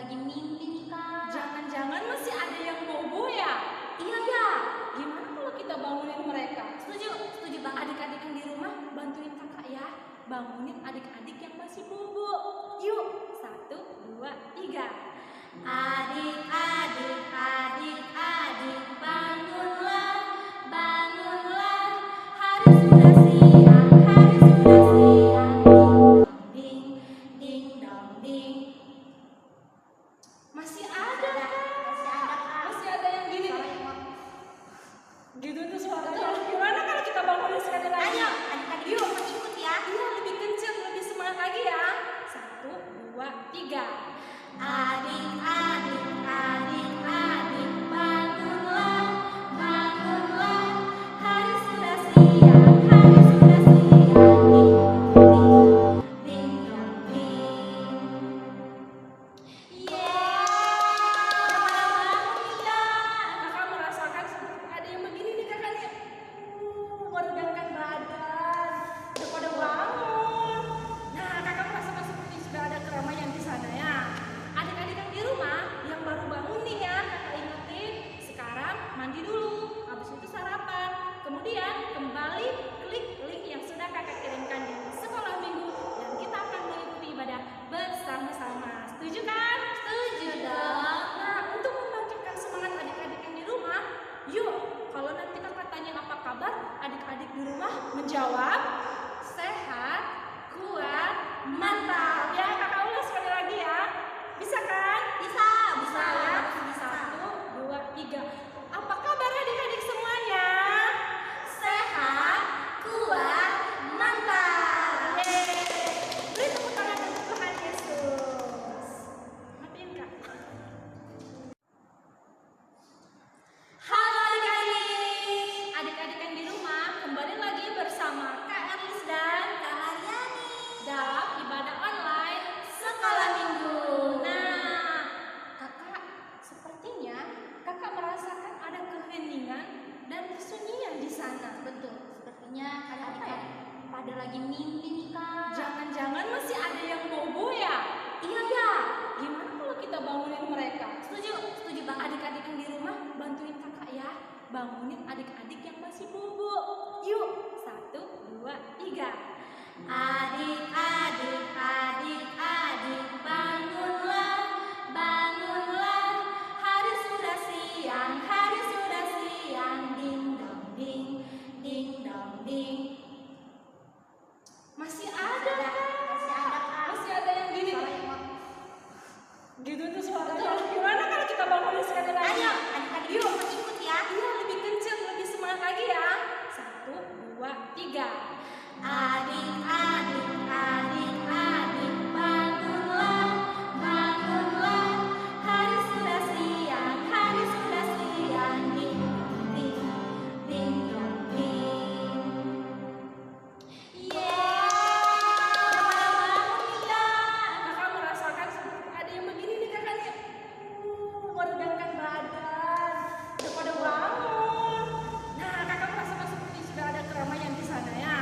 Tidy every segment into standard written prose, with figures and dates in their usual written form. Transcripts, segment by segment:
lagi mimpi nih Kak. Jangan-jangan masih ada yang bobo ya? Iya ya. Gimana kalau kita bangunin mereka? Setuju Bang. Adik-adik yang di rumah bantuin kakak ya. Bangunin adik-adik yang masih bobo. Yuk, 1, 2, 3. Adik-adik, adik-adik, bangunlah, bangunlah. Hari sudah siang, hari sudah siang. Ding, ding, dong, ding. Masih ada Kak? Masih ada yang gini nih. Gitu tuh suaranya. Gimana kalau kita bangunin sekali lagi? Ayo, adik-adik yuk ikut ya. Iya, lebih kencang, lebih semangat lagi ya. 1, 2, 3. Adik-adik, adik-adik, bangunlah, bangunlah. Hari sudah siang, hari sudah siang. Ding, ding, dong, ding. Kakak merasakan seperti ada yang begini nih kakak nih. Meregangkan badan. Udah pada bangun. Nah, kakak merasakan seperti sudah ada keramaian di sana ya. Adik-adik yang di rumah yang baru bangun nih ya, kakak ingetin. Sekarang mandi dulu, habis itu sarapan. Kemudian kembali klik link yang sudah kakak kirimkan di sekolah minggu dan kita akan mengikuti ibadah bersama-sama. Setuju kan? Setuju dong. Nah, untuk membangkitkan semangat adik-adik yang di rumah, yuk, kalau nanti kakak tanya apa kabar, adik-adik di rumah menjawab, sehat, kuat, mantap. Ya, kakak ulas sekali lagi ya. Bisa kan? Bisa Ya. bisa. 1, 2, 3. Apa kabar adik-adik semuanya? Sehat, kuat, mantap. Yeay. Beri tepuk tangan untuk Tuhan Yesus. Matiin Kak. Halo adik-adik. Adik-adik yang di rumah, kembali lagi bersama Kak Erlis dan Kak Mariani. dalam ibadah online Sekolah Minggu. Nah, kakak, sepertinya kakak merasakan ada keheningan dan kesunyian di sana. Betul, sepertinya Ada apa adik-adik pada lagi mimpi nih Kak. Jangan-jangan masih ada yang bobo ya? Iya ya. Gimana kalau kita bangunin mereka? Setuju Bang. Adik-adik yang di rumah bantuin kakak ya. Bangunin adik-adik yang masih bobo. Yuk, 1, 2, 3. Adik-adik, adik-adik, bangunlah, bangunlah. Hari sudah siang, hari sudah siang. Ding dong ding, ding dong ding. Masih ada Kak? Kak. Masih ada yang gini nih. Gitu tuh suaranya. Gimana kalau kita bangunin sekali lagi? Ayo, adik-adik yuk ikut ya. Iya, lebih kencang, lebih semangat lagi ya. 1, 2, 3. Adik-adik, adik-adik, bangunlah, bangunlah. Hari sudah siang, hari sudah siang. Ding ding ding dong ding. Kakak merasakan seperti ada yang begini nih kakak nih. Meregangkan badan. Udah pada bangun. Nah, kakak merasakan seperti sudah ada keramaian di sana ya.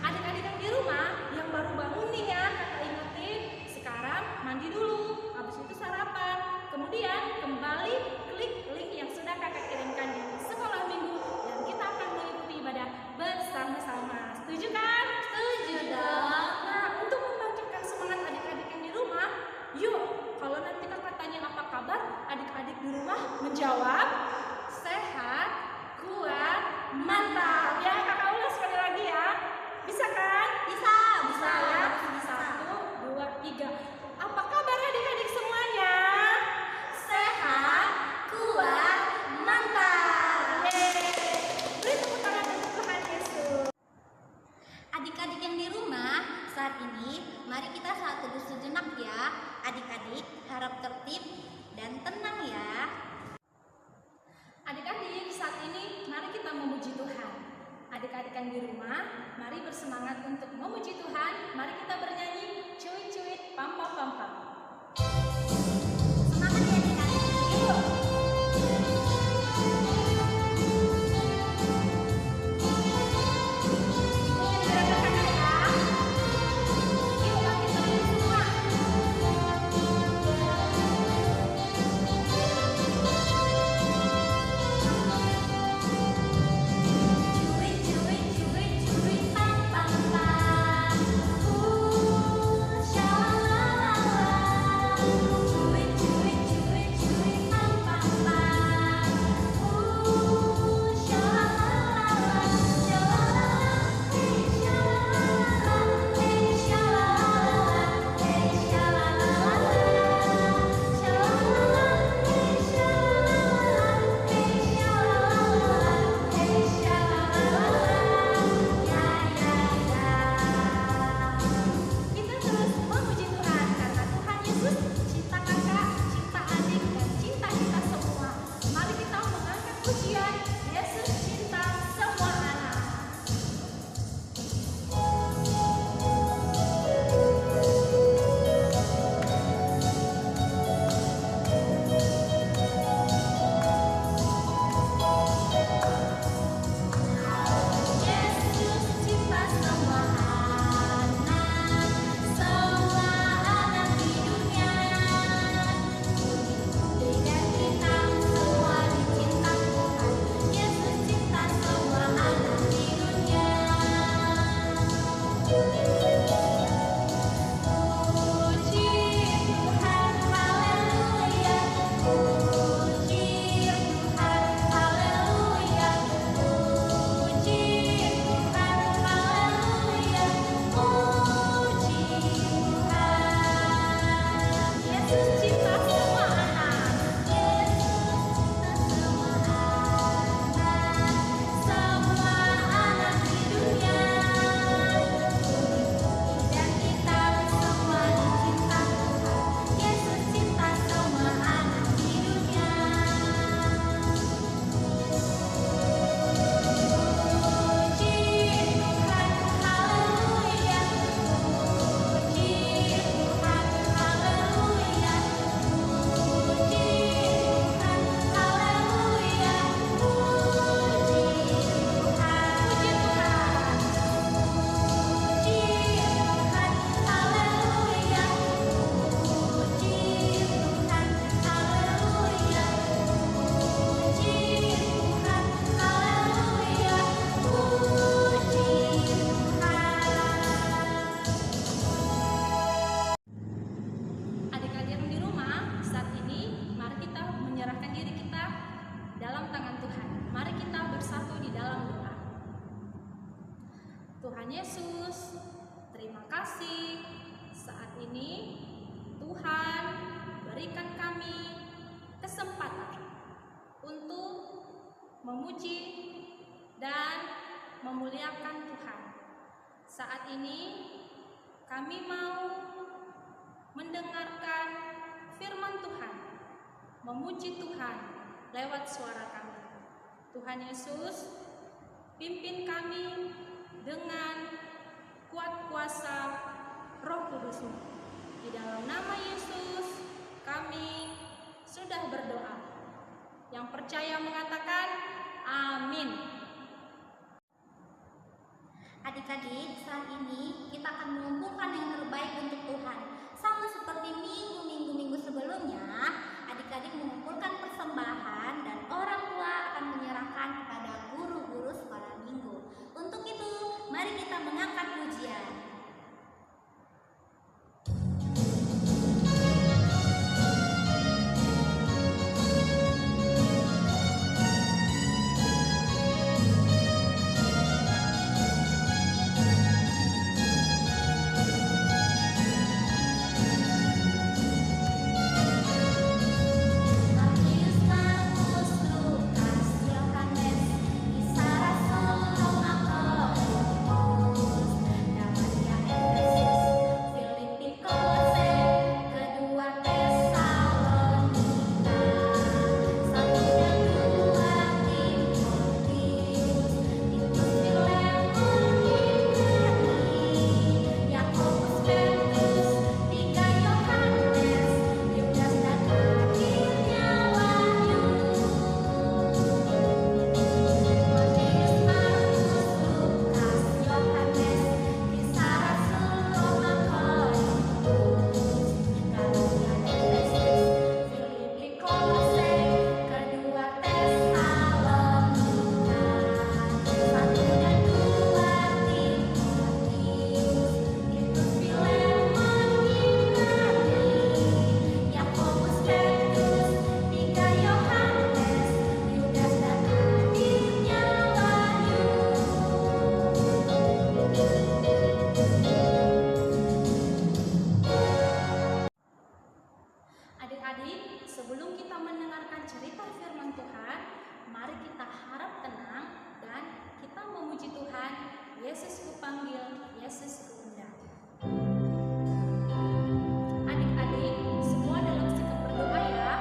Adik-adik yang di rumah yang baru bangun nih ya, kakak ingetin. Sekarang mandi dulu, habis itu sarapan. Kemudian kembali klik link yang sudah kakak kirimkan di sekolah minggu dan kita akan mengikuti ibadah bersama-sama. Setuju kan? Setuju dong. Nah, untuk membangkitkan semangat adik-adik yang di rumah, yuk, kalau nanti kakak tanya apa kabar, adik-adik di rumah menjawab, sehat, kuat, mantap. Ya, kakak ulas sekali lagi ya. Bisa kan? Bisa Ya. bisa. 1, 2, 3. Apa kabar adik-adik semuanya? Sehat, kuat, mantap. Yeay. Beri tepuk tangan untuk Tuhan Yesus. Adik-adik yang di rumah, saat ini mari kita saat teduh sejenak ya. Adik-adik harap tertib dan tenang ya. Adik-adik, saat ini mari kita memuji Tuhan. Adik-adik yang di rumah, mari bersemangat untuk memuji Tuhan. Mari kita bernyanyi cuit-cuit pam-pam-pam-pam. Semangat ya adik-adik. Yuk. Yuk, bangkit lagi semua. kasih saat ini Tuhan berikan kami kesempatan untuk memuji dan memuliakan Tuhan. Saat ini kami mau mendengarkan firman Tuhan, memuji Tuhan lewat suara kami. Tuhan Yesus, pimpin kami dengan kuat kuasa Roh Kudus-Mu. Di dalam nama Yesus kami sudah berdoa. Yang percaya mengatakan amin. Adik-adik, saat ini kita akan mengumpulkan yang terbaik untuk Tuhan. Sama seperti minggu-minggu sebelumnya, adik-adik mengumpulkan persembahan dan orang tua akan menyerahkan kepada guru-guru sekolah minggu. Untuk itu, mari kita mengangkat pujian. Adik-adik, sebelum kita mendengarkan cerita firman Tuhan, mari kita harap tenang dan kita memuji Tuhan. Yesus kupanggil, Yesus kuundang. Adik-adik, semua dalam sikap berdoa ya.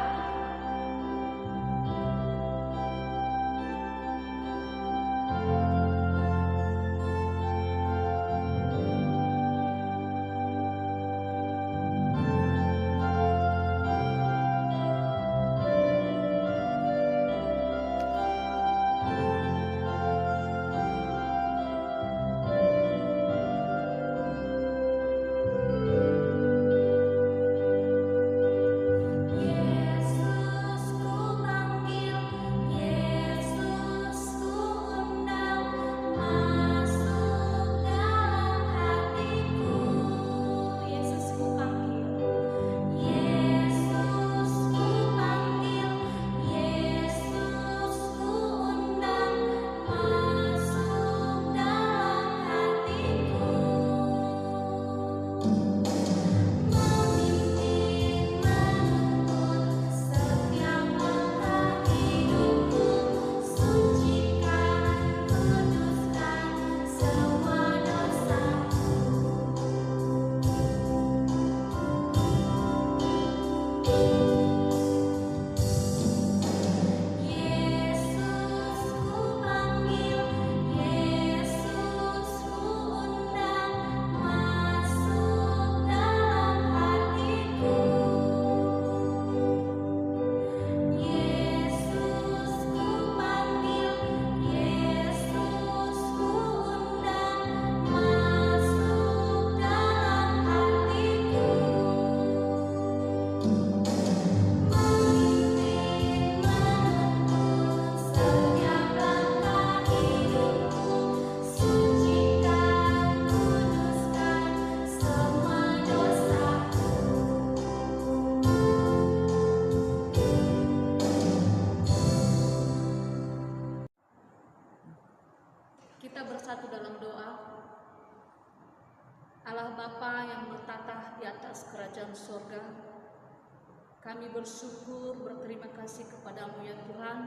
Kami bersyukur, berterima kasih kepada-Mu ya Tuhan.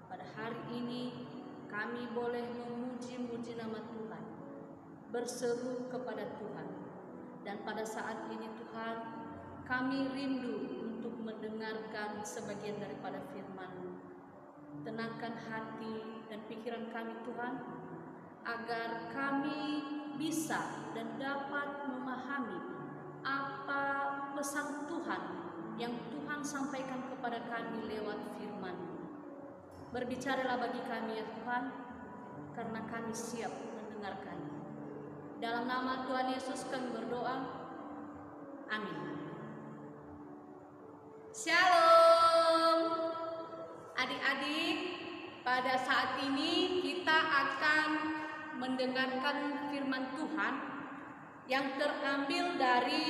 Pada hari ini kami boleh memuji-muji nama Tuhan, berseru kepada Tuhan. Dan pada saat ini Tuhan, kami rindu untuk mendengarkan sebagian daripada firman-Mu. Tenangkan hati dan pikiran kami Tuhan, agar kami bisa dan dapat memahami apa pesan Tuhan yang Tuhan sampaikan kepada kami lewat firman-Mu. Berbicaralah bagi kami ya Tuhan, karena kami siap mendengarkan. Dalam nama Tuhan Yesus kami berdoa. Amin. Shalom. Adik-adik, pada saat ini kita akan mendengarkan firman Tuhan yang terambil dari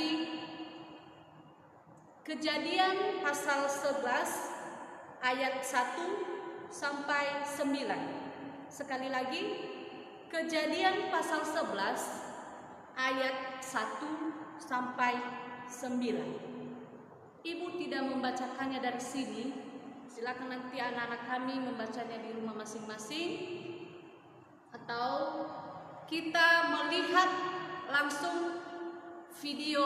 Kejadian pasal 11 ayat 1 sampai 9. Sekali lagi, Kejadian pasal 11 ayat 1 sampai 9. Ibu tidak membacakannya dari sini. Silakan nanti anak-anak kami membacanya di rumah masing-masing, atau kita melihat langsung video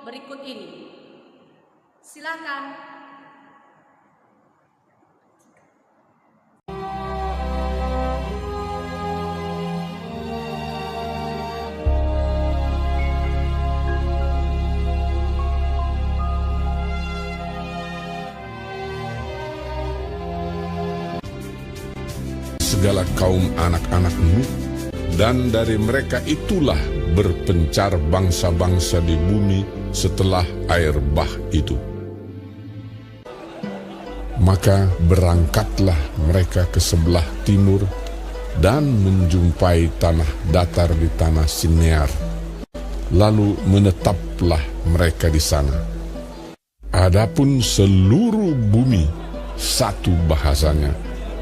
berikut ini. Silakan. Segala kaum anak-anak-Nuh, dan dari mereka itulah berpencar bangsa-bangsa di bumi setelah air bah itu. Maka berangkatlah mereka ke sebelah timur dan menjumpai tanah datar di tanah Sinear. Lalu menetaplah mereka di sana. Adapun seluruh bumi satu bahasanya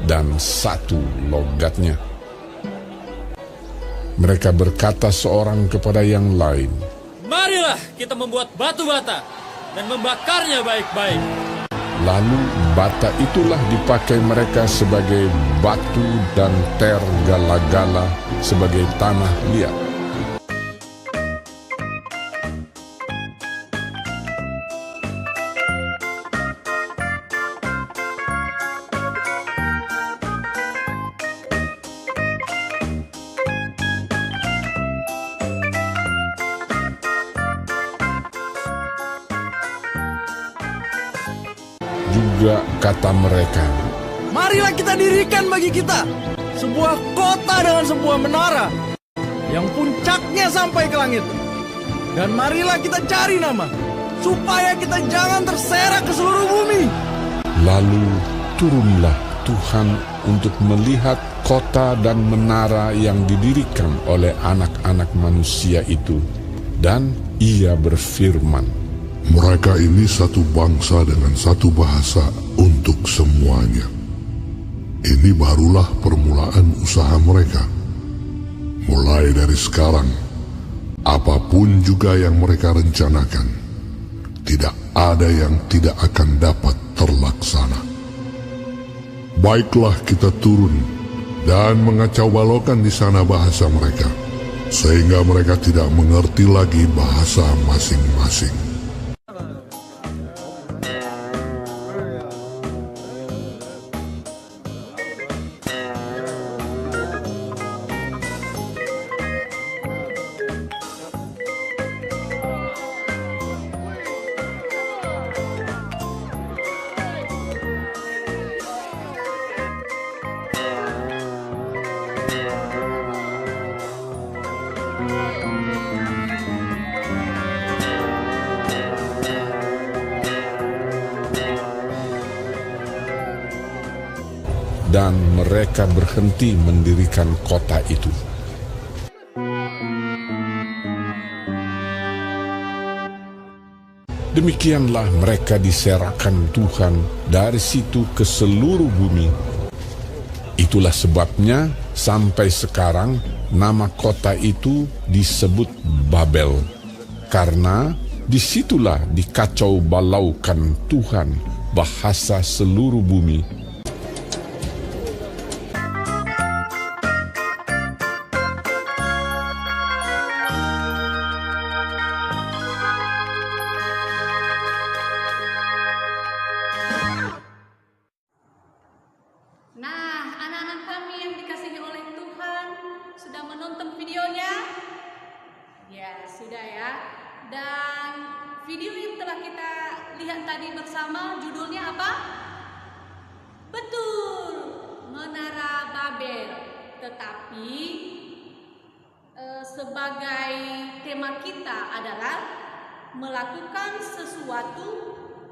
dan satu logatnya. Mereka berkata seorang kepada yang lain, "Marilah kita membuat batu bata dan membakarnya baik-baik." Lalu bata itulah dipakai mereka sebagai batu dan tergala-gala sebagai tanah liat. Juga kata mereka, "Marilah kita dirikan bagi kita sebuah kota dengan sebuah menara yang puncaknya sampai ke langit. Dan marilah kita cari nama, supaya kita jangan terserak ke seluruh bumi." Lalu turunlah Tuhan untuk melihat kota dan menara yang didirikan oleh anak-anak manusia itu. Dan ia berfirman, "Mereka ini satu bangsa dengan satu bahasa untuk semuanya. Ini barulah permulaan usaha mereka. Mulai dari sekarang, apapun juga yang mereka rencanakan, tidak ada yang tidak akan dapat terlaksana. Baiklah kita turun dan mengacau balaukan di sana bahasa mereka, sehingga mereka tidak mengerti lagi bahasa masing-masing." Dan mereka berhenti mendirikan kota itu. Demikianlah mereka diserahkan Tuhan dari situ ke seluruh bumi. Itulah sebabnya sampai sekarang nama kota itu disebut Babel, karena disitulah dikacau balaukan Tuhan bahasa seluruh bumi. Nah, anak-anak kami yang dikasihi oleh Tuhan, sudah menonton videonya? Ya, sudah ya. Dan video yang telah kita lihat tadi bersama judulnya apa? Betul, Menara Babel. Tetapi sebagai tema kita adalah melakukan sesuatu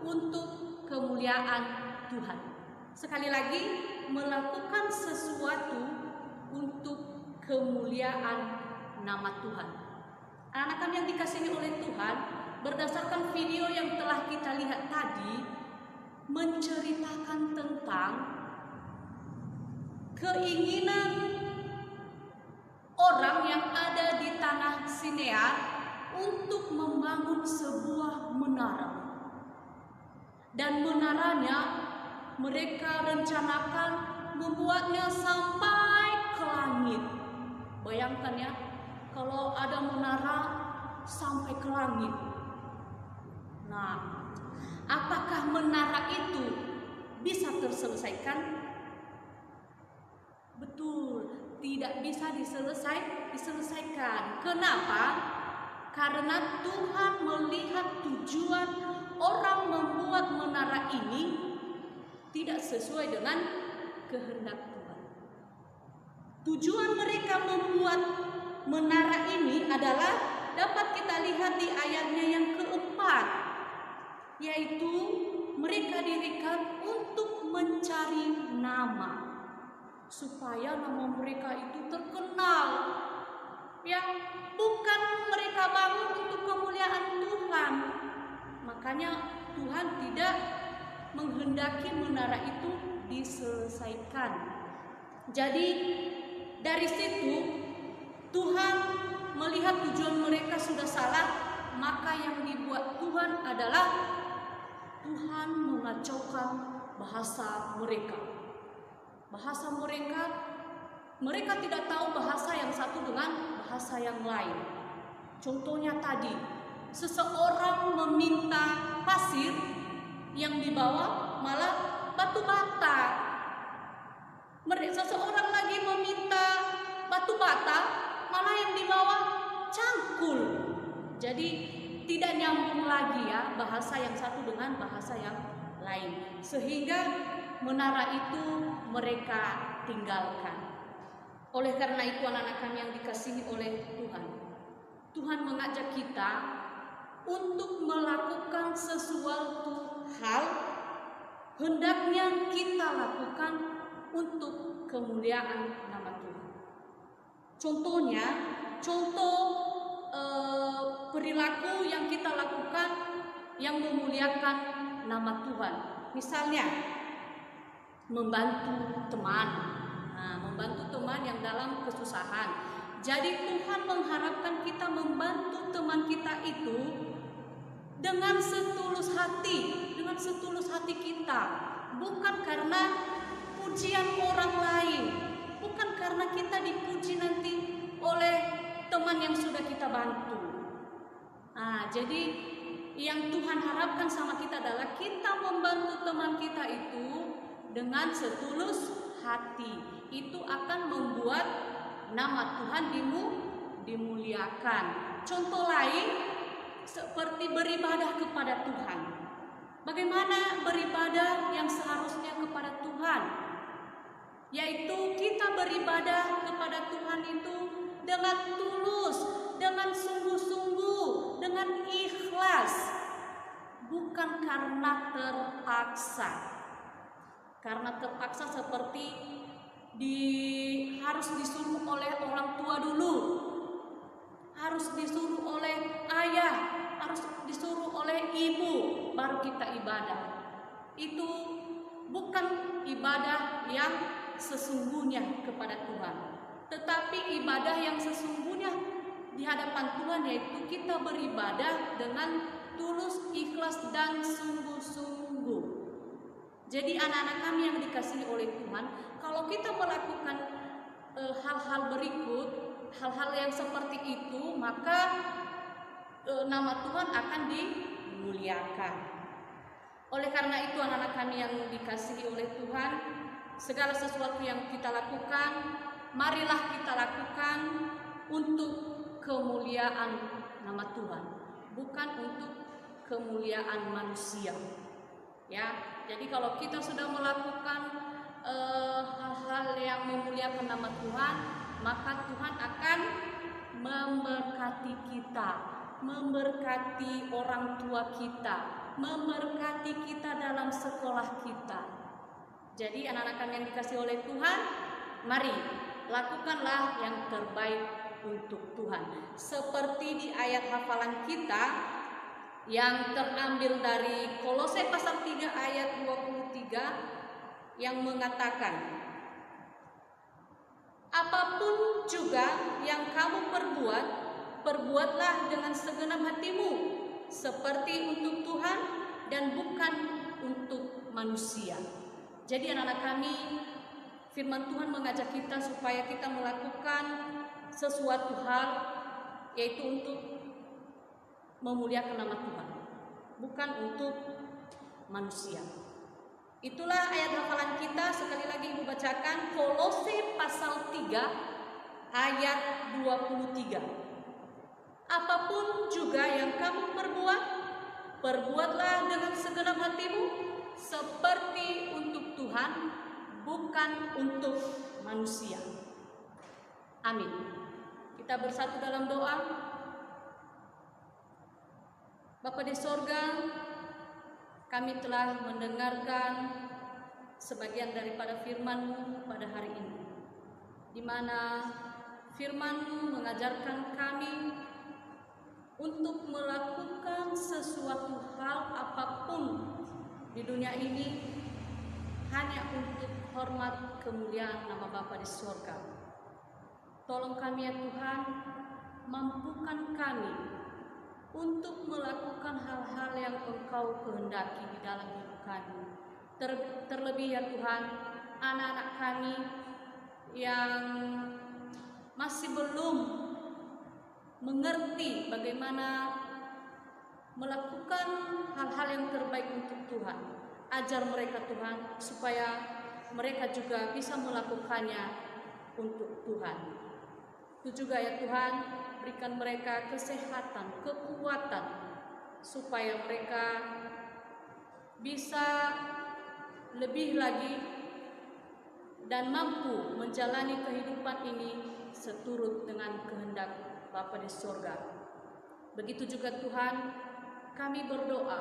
untuk kemuliaan Tuhan. Sekali lagi, melakukan sesuatu untuk kemuliaan nama Tuhan. Anak-anak yang dikasihi oleh Tuhan, berdasarkan video yang telah kita lihat tadi, menceritakan tentang keinginan orang yang ada di tanah Sinear untuk membangun sebuah menara. Dan menaranya mereka rencanakan membuatnya sampai ke langit. Bayangkan ya, kalau ada menara sampai ke langit. Nah, apakah menara itu bisa terselesaikan? Betul, tidak bisa diselesaikan. Kenapa? Karena Tuhan melihat tujuan orang membuat menara ini tidak sesuai dengan kehendak Tuhan. Tujuan mereka membuat menara ini adalah dapat kita lihat di ayatnya yang keempat, yaitu mereka dirikan untuk mencari nama, supaya nama mereka itu terkenal. Ya, bukan mereka bangun untuk kemuliaan Tuhan. Makanya Tuhan tidak menghendaki menara itu diselesaikan. Jadi dari situ Tuhan melihat tujuan mereka sudah salah, maka yang dibuat Tuhan adalah Tuhan mengacaukan bahasa mereka. Bahasa mereka tidak tahu bahasa yang satu dengan bahasa yang lain. Contohnya tadi, seseorang meminta pasir, yang dibawa malah batu bata. Seseorang lagi meminta batu bata, malah yang dibawa cangkul. Jadi tidak nyambung lagi ya bahasa yang satu dengan bahasa yang lain. Sehingga menara itu mereka tinggalkan. Oleh karena itu anak-anak kami yang dikasihi oleh Tuhan, Tuhan mengajak kita untuk melakukan sesuatu hal hendaknya kita lakukan untuk kemuliaan nama Tuhan. Contohnya, perilaku yang kita lakukan yang memuliakan nama Tuhan. Misalnya, membantu teman. Nah, membantu teman yang dalam kesusahan. Jadi Tuhan mengharapkan kita membantu teman kita itu dengan setulus hati kita, bukan karena pujian orang lain, bukan karena kita dipuji nanti oleh teman yang sudah kita bantu. Nah, jadi yang Tuhan harapkan sama kita adalah kita membantu teman kita itu dengan setulus hati. Itu akan membuat nama Tuhan dimuliakan. Contoh lain seperti beribadah kepada Tuhan. Bagaimana beribadah yang seharusnya kepada Tuhan? Yaitu kita beribadah kepada Tuhan itu dengan tulus, dengan sungguh-sungguh, dengan ikhlas, bukan karena terpaksa. Karena terpaksa seperti harus disuruh oleh orang tua dulu, harus disuruh oleh ayah, harus disuruh oleh ibu, baru kita ibadah. Itu bukan ibadah yang sesungguhnya kepada Tuhan. Tetapi ibadah yang sesungguhnya di hadapan Tuhan yaitu kita beribadah dengan tulus, ikhlas, dan sungguh-sungguh. Jadi anak-anak kami yang dikasihi oleh Tuhan, kalau kita melakukan hal-hal berikut, hal-hal yang seperti itu, maka nama Tuhan akan dimuliakan. Oleh karena itu anak-anak kami yang dikasihi oleh Tuhan, segala sesuatu yang kita lakukan, marilah kita lakukan untuk kemuliaan nama Tuhan, bukan untuk kemuliaan manusia. Ya, jadi kalau kita sudah melakukan hal-hal yang memuliakan nama Tuhan, maka Tuhan akan memberkati kita, memberkati orang tua kita, memberkati kita dalam sekolah kita. Jadi anak-anak kami yang dikasihi oleh Tuhan, mari lakukanlah yang terbaik untuk Tuhan. Seperti di ayat hafalan kita yang terambil dari Kolose pasal 3 ayat 23 yang mengatakan, apapun juga yang kamu perbuat, perbuatlah dengan segenap hatimu, seperti untuk Tuhan dan bukan untuk manusia. Jadi anak-anak kami, firman Tuhan mengajak kita supaya kita melakukan sesuatu hal, yaitu untuk memuliakan nama Tuhan, bukan untuk manusia. Itulah ayat hafalan kita. Sekali lagi Ibu bacakan Kolose pasal 3 ayat 23. Apapun juga yang kamu perbuat, perbuatlah dengan segenap hatimu, seperti untuk Tuhan, bukan untuk manusia. Amin. Kita bersatu dalam doa. Bapa di sorga, kami telah mendengarkan sebagian daripada firman-Mu pada hari ini, di mana firman-Mu mengajarkan kami untuk melakukan sesuatu hal apapun di dunia ini hanya untuk hormat kemuliaan nama Bapa di sorga. Tolong kami ya Tuhan, mampukan kami untuk melakukan hal-hal yang Engkau kehendaki di dalam hidup kami. Terlebih ya Tuhan, anak-anak kami yang masih belum mengerti bagaimana melakukan hal-hal yang terbaik untuk Tuhan. Ajar mereka Tuhan, supaya mereka juga bisa melakukannya untuk Tuhan. Itu juga ya Tuhan, berikan mereka kesehatan, kekuatan, supaya mereka bisa lebih lagi dan mampu menjalani kehidupan ini seturut dengan kehendak Bapa di sorga. Begitu juga Tuhan, kami berdoa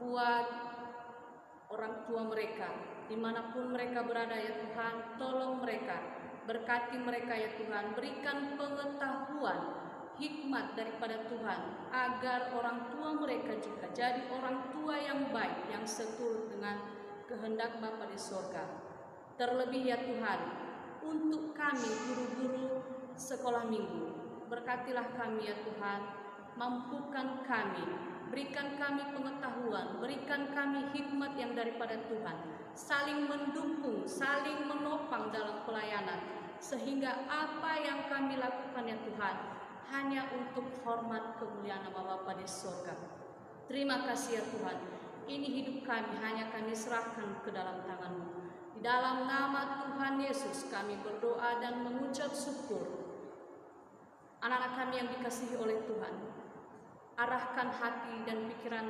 buat orang tua mereka, dimanapun mereka berada ya Tuhan, tolong mereka, berkati mereka ya Tuhan, berikan pengetahuan, hikmat daripada Tuhan, agar orang tua mereka juga jadi orang tua yang baik, yang seturut dengan kehendak Bapa di sorga. Terlebih ya Tuhan, untuk kami guru-guru sekolah minggu, berkatilah kami ya Tuhan, mampukan kami, berikan kami pengetahuan, berikan kami hikmat yang daripada Tuhan, saling mendukung, saling menopang dalam pelayanan, sehingga apa yang kami lakukan ya Tuhan hanya untuk hormat kemuliaan nama Bapa di sorga. Terima kasih ya Tuhan, ini hidup kami hanya kami serahkan ke dalam tangan-Mu. Di dalam nama Tuhan Yesus kami berdoa dan mengucap syukur. Anak-anak kami yang dikasihi oleh Tuhan, arahkan hati dan pikiran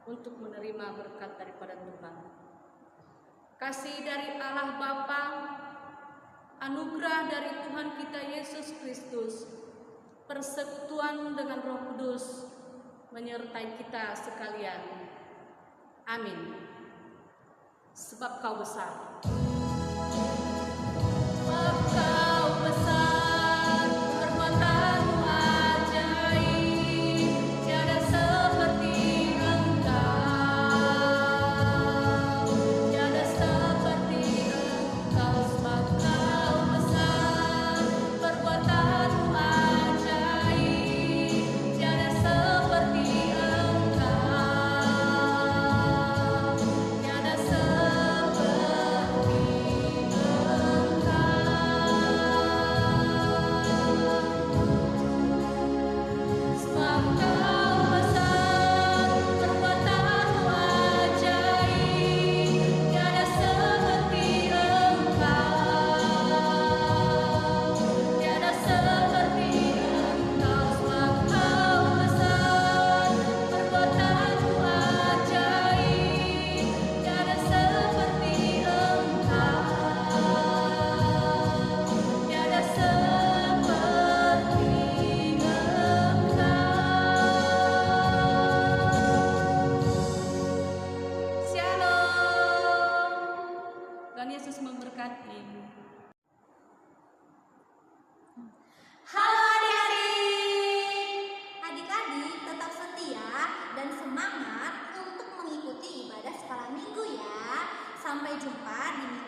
untuk menerima berkat daripada Tuhan. Kasih dari Allah Bapa, anugerah dari Tuhan kita Yesus Kristus, persekutuan dengan Roh Kudus menyertai kita sekalian. Amin. Sebab Kau besar. Sebab Kau besar, perbuatan-Mu ajaib, tiada seperti Engkau, tiada seperti Engkau. Sebab Kau besar, perbuatan-Mu ajaib, tiada seperti Engkau.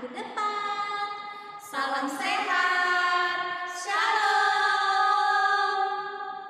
Maju depan.